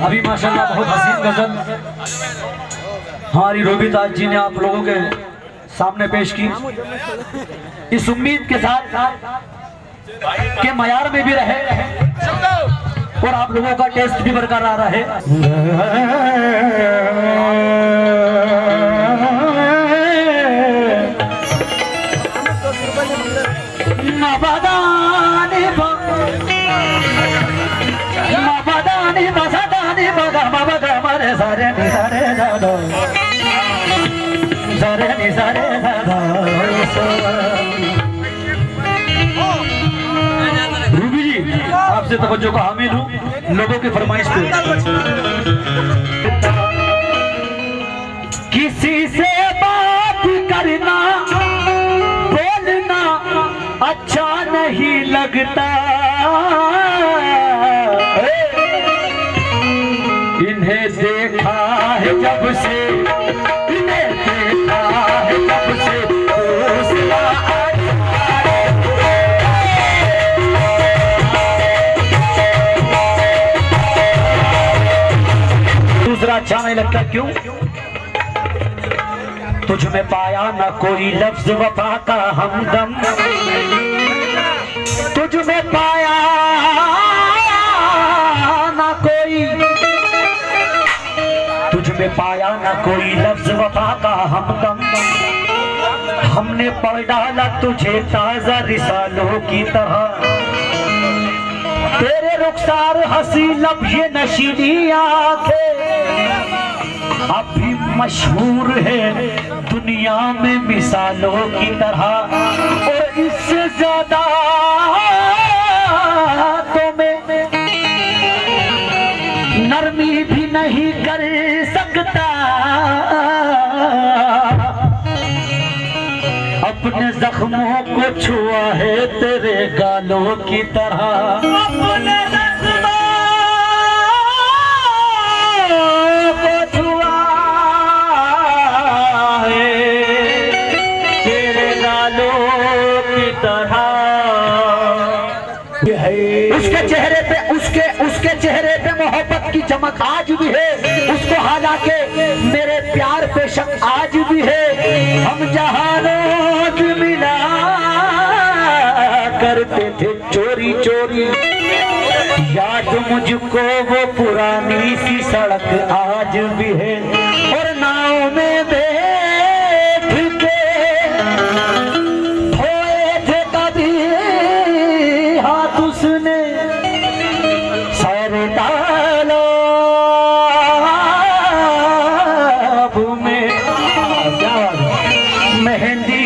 अभी माशाल्लाह बहुत हसीन गजल हमारी रोबिता जी ने आप लोगों के सामने पेश की। इस उम्मीद के साथ के मयार में भी रहे और आप लोगों का टेस्ट भी बरकरार रहे। रूबी जी आपसे तवज्जो का हामिल हूँ लोगों की फरमाइश पे। किसी से बात करना बोलना अच्छा नहीं लगता, इन्हें देखा है जब से, इन्हें देखा है जब से दूसरा अच्छा नहीं लगता। क्यों? तुझ में पाया ना कोई लफ्ज वफा का हमदम, तुझ में पाया ना कोई, तुझ में पाया ना कोई लफ्ज वफा का हमदम, हमने पढ़ डाला तुझे ताजा रिसालों की तरह, तेरे रुखसार हंसी लब ये नशीली आंखें अभी मशहूर है दुनिया में मिसालों की तरह, और इससे ज्यादा तो मैं नरमी भी नहीं कर सकता, अपने जख्मों को छुआ है तेरे गालों की तरह, अपने जख्मों को छुआ है तेरे गालों की तरह। उसके चेहरे पे उसके चेहरे पे मोहब्बत की चमक आज भी है, उसको हालांकि मेरे प्यार पे शक आज भी है, हम जहानों की मिला करते थे चोरी चोरी, याद मुझको वो पुरानी सी सड़क आज भी है, और नाव में बैठ के धोए थे कभी हाथ उसने सारे तालाब में, मेहंदी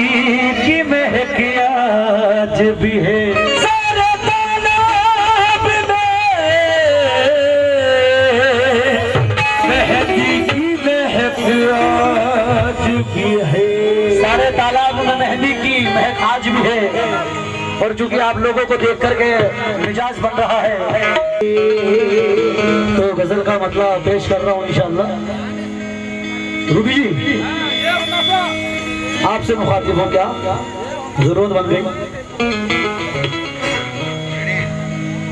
की महक आज भी है सारे तालाब में, मेहंदी की महक आज भी है, सारे तालाब में मेहंदी की महक आज भी है। और चूंकि आप लोगों को देख करके मिजाज बन रहा है तो गजल का मतलब पेश कर रहा हूँ इंशाअल्लाह। रूबी जी आपसे मुखातिब हो, क्या जरूरत बन गई?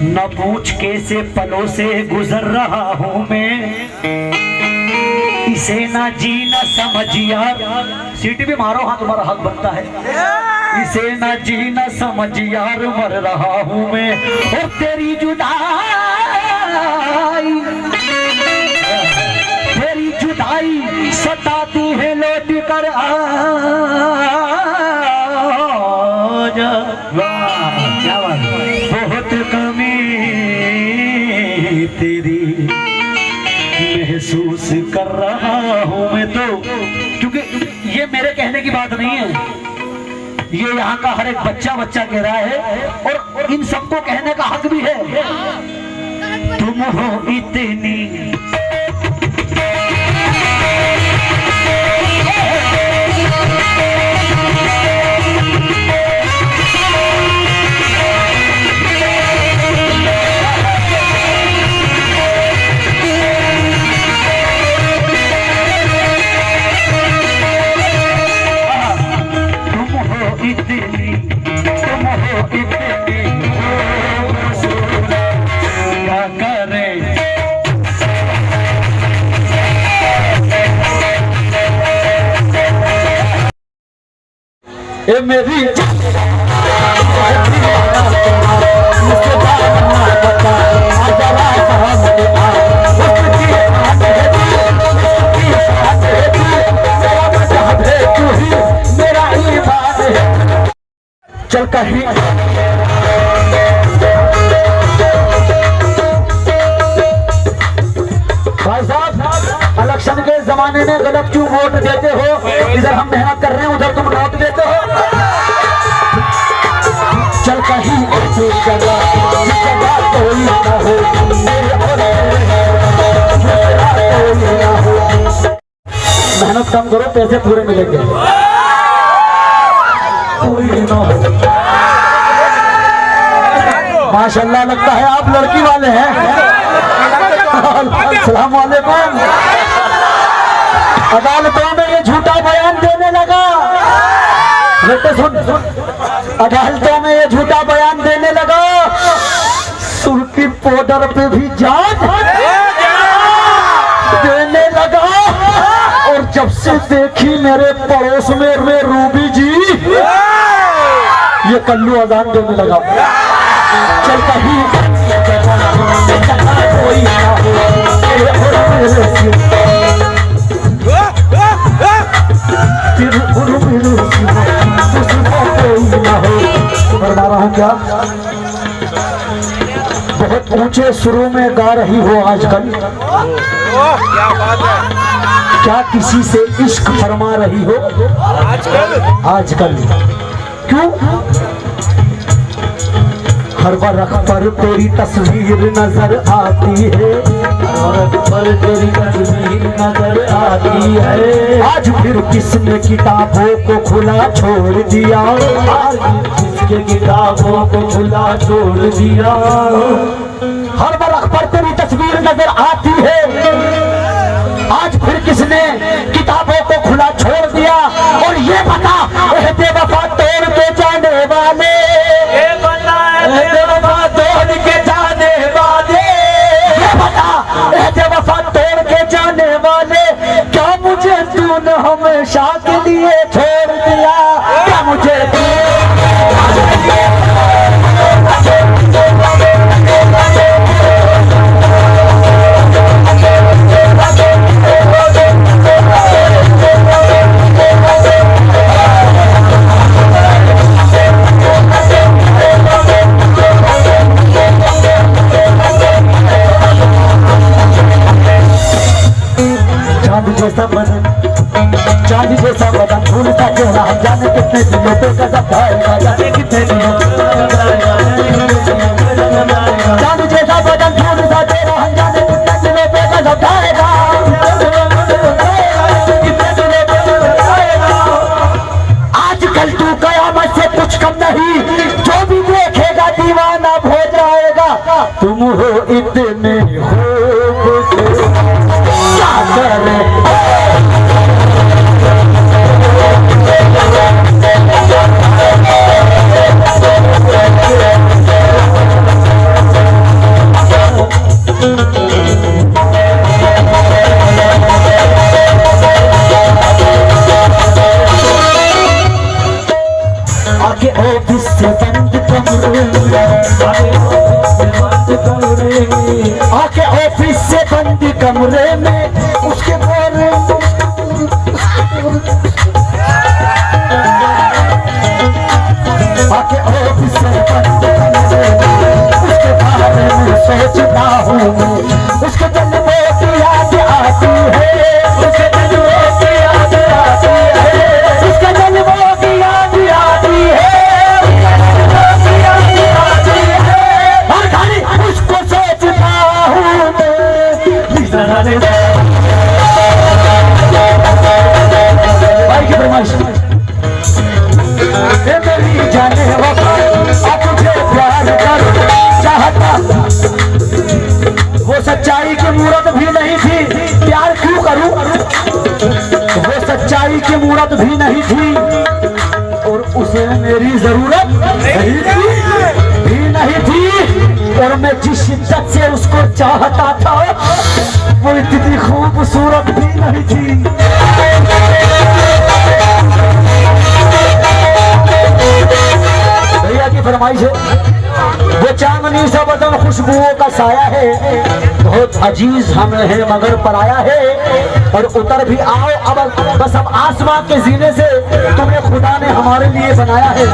न पूछ कैसे पलों से गुजर रहा हूँ मैं, इसे ना जी ना समझ यार, सीटी भी मारो हाँ तुम्हारा हक बनता है, इसे ना जी ना समझ यार मर रहा हूँ मैं, और तेरी जुदाई सताती है लौट कर आजा, क्या बात, बहुत कमी तेरी महसूस कर रहा हूँ मैं, तो क्योंकि ये मेरे कहने की बात नहीं है, ये यहाँ का हर एक बच्चा कह रहा है, और इन सबको कहने का हक भी है। तुम हो इतनी ये मेरी चल कहीं भाई साहब इलेक्शन के जमाने में गलत क्यों वोट देते हो? इधर हम मेहनत कर रहे हैं, उधर तुम नोट देते हो। चल कहीं ऐसी जगह कोई ना हो, मेहनत कम करो, पैसे पूरे मिलेंगे। माशाल्लाह लगता है आप लड़की वाले हैं। अस्सलाम वालेकुम। अदालतों में ये झूठा बयान देने लगा, बेटे सुन, अदालतों में ये झूठा बयान देने लगा, सुर्खी पाउडर पे भी जान देने लगा। और जब से देखी मेरे पड़ोस में रूबी जी, ये कल्लू अजान देने लगा। चल कहीं कोई ना हो, बता रहा हूँ क्या बहुत ऊंचे सुरों में गा रही हो आजकल। क्या बात है, क्या किसी से इश्क फरमा रही हो आजकल? क्यों? हर वक्त पर तेरी तस्वीर नजर आती है, हर वक्त पर तेरी तस्वीर नजर आती है। आज फिर किसने किताबों को खुला छोड़ दिया, आज किसके किताबों को खुला छोड़ दिया। हर वक्त पर तेरी तस्वीर नजर आती है, आज फिर किसने किताबों को खुला छोड़ दिया। और ये बता बेवफा तोड़ के जाने वाले, बेवफा तोड़ के जाने वाले, ये बता बेवफा तोड़ के जाने वाले, क्या मुझे तूने हमेशा के लिए छोड़ दिया, क्या मुझे चांदी जैसा बदन फूल सा चेहरा, जाने कितने दिनों पे गजब आएगा, जाने कितने दिनों। चांदी जैसा बदन फूल सा चेहरा, जाने कितने दिनों पे गजब आएगा। आजकल तू कयामत से कुछ कम नहीं, जो भी देखेगा दीवाना हो जाएगा। तुम हो इतने खूबसूरत, क्या करें आके ऑफिस से बंद कमरे में, आके ऑफिस से बंद कमरे में, उसके बारे आके ऑफिस से बंद कमरे में, उसके बारे में सोचता हूँ मैं, उसके जन्मों की याद आती है, उसके जन्मों की याद आती है, उसके जन्मों की याद आती है, और खाली उसको सोचता हूँ मैं। भाई की फरमाइश, मेरी जाने वफा अब तुझे प्यार कर चाहता, वो सच्चाई की मूरत भी नहीं थी, प्यार क्यों करूं, वो सच्चाई की मूरत भी नहीं थी, और उसे मेरी जरूरत नहीं थी, और मैं जिस शिद्दत से उसको चाहता था वो इतनी खूबसूरत भी नहीं थी। फरमाइश है। वो चांदनी सा बदन खुशबुओं का साया है, बहुत अजीज हमें है मगर पराया है। और उतर भी आओ अब, बस अब आसमां के जीने से तुम्हें खुदा ने हमारे लिए बनाया है।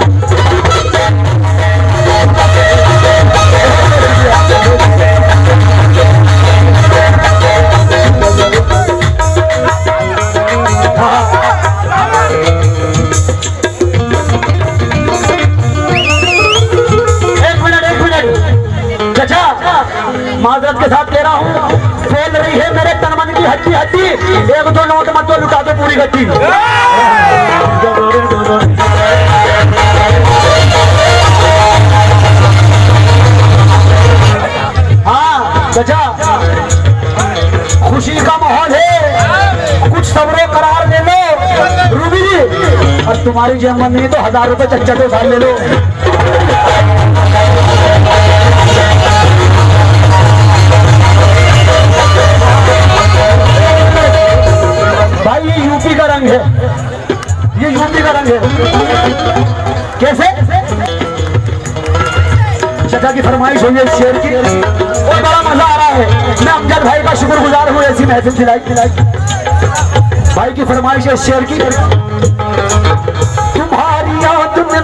माजरत के साथ कह रहा हूँ, बोल रही है मेरे तन मन की हड्डी हड्डी, एक दो नोट मत तो लुटा दो पूरी गड्डी। हाँ चाचा, खुशी का माहौल है, कुछ सब्र करार ले लो रूबी जी, और तुम्हारी जेब नहीं तो 1000 रुपए चच्चा तो उधार ले लो। भाई ये यूपी का रंग है, ये यूपी का रंग है। कैसे चाचा की फरमाइश हुई है इस शेर की, और बड़ा मजा आ रहा है। मैं अमजद भाई का शुक्रगुजार हूँ ऐसी महफिल दिलाई। भाई की फरमाइश है इस शेर की, तुम्हारी याद में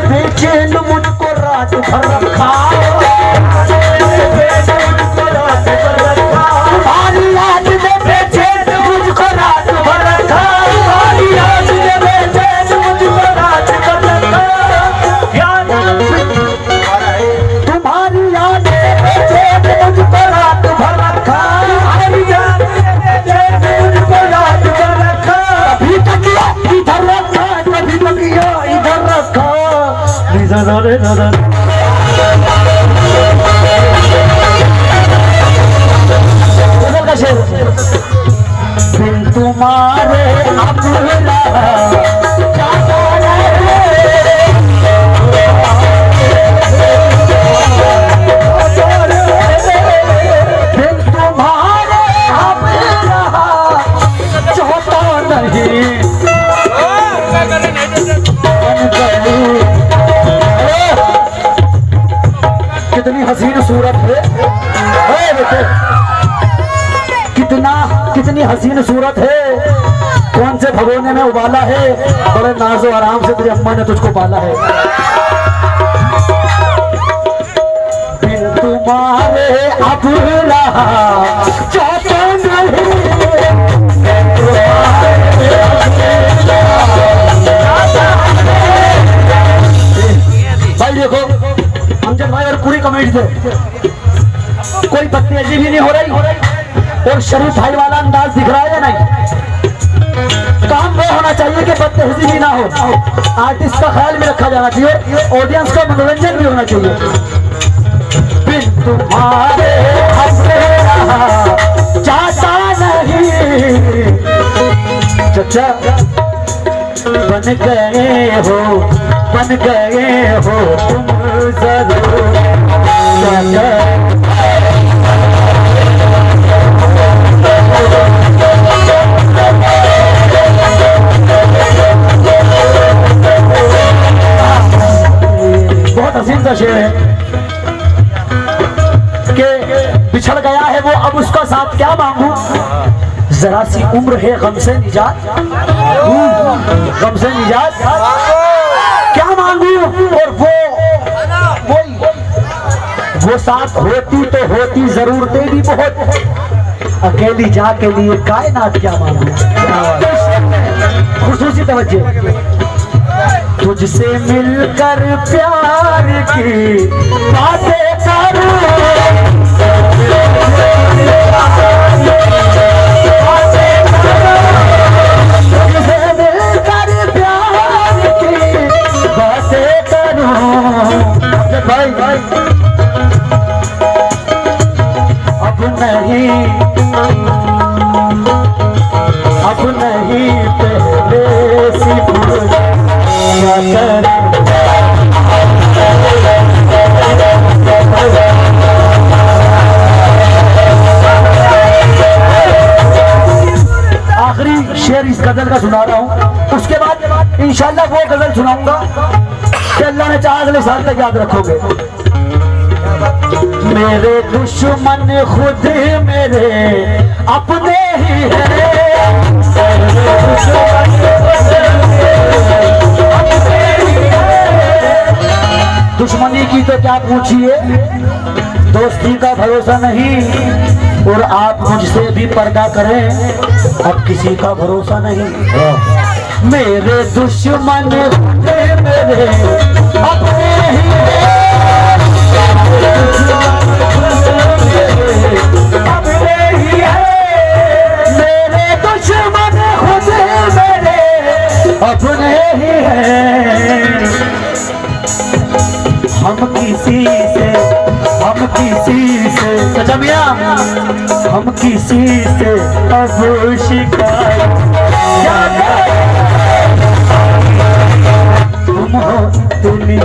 बेचैन मुझको रात भर रखा, तुम्हारी याद में बेचैन मुझको रात भर रखा, तुम्हारी याद में बेचैन मुझको रात भर रखा, तुम्हारी याद में बेचैन मुझको रात भर रखा, तुम्हारी याद में बेचैन मुझको रात भर रखा, कभी तकिया इधर रखा, कभी तकिया इधर रखा। बिन तुम्हारे अपना कितनी हसीन सूरत है बेटे, कितनी हसीन सूरत है, कौन से भगोने में उबाला है, बड़े नाजो आराम से तेरी अम्मा ने तुझको पाला है। बिन तुम्हारे अब रहा चाहता नहीं, भाई देखो अमजद भाई और पूरी कमेटी से कोई बदतमीजी भी नहीं हो रही, और शरीफ भाई वाला अंदाज दिख रहा है या नहीं। काम वो होना चाहिए कि बदतमीजी भी ना हो, आर्टिस्ट का ख्याल भी रखा जाना चाहिए, ऑडियंस का मनोरंजन भी होना चाहिए। बिन तुम्हारे चाहता नहीं, चचा बन गए हो तुम जरूर, बहुत हसीन सा शेर है कि बिछड़ गया है वो अब उसका साथ क्या मांगू, जरा सी उम्र है गम से निजात, गम से निजात क्या मांगू। और वो साथ होती तो होती जरूरतें भी बहुत, अकेली जा के लिए कायनात क्या मांगू। खुसूसी तवज्जो, तुझसे मिलकर प्यार की बातें करूं, तुझसे मिलकर प्यार की बातें करूं। भाई अब नहीं पहले सी भूल गजल का सुना रहा हूँ, उसके बाद इंशाल्लाह वो गजल सुनाऊंगा कि अल्लाह ने चाहा अगले साल तक याद रखोगे। मेरे दुश्मन खुद मेरे अपने ही हैं, मेरे दुश्मन अपने ही हैं। दुश्मनी की तो क्या पूछिए, दोस्ती का भरोसा नहीं, और आप मुझसे भी पर्दा करें, अब किसी का भरोसा नहीं। मेरे दुश्मन मेरे अपने ही हैं, अपने ही हैं। मेरे दुश्मन खुद मेरे अपने ही हैं। हम किसी से सचा मियां, हम किसी से अब शिकायत क्या करें, तुम हो इतनी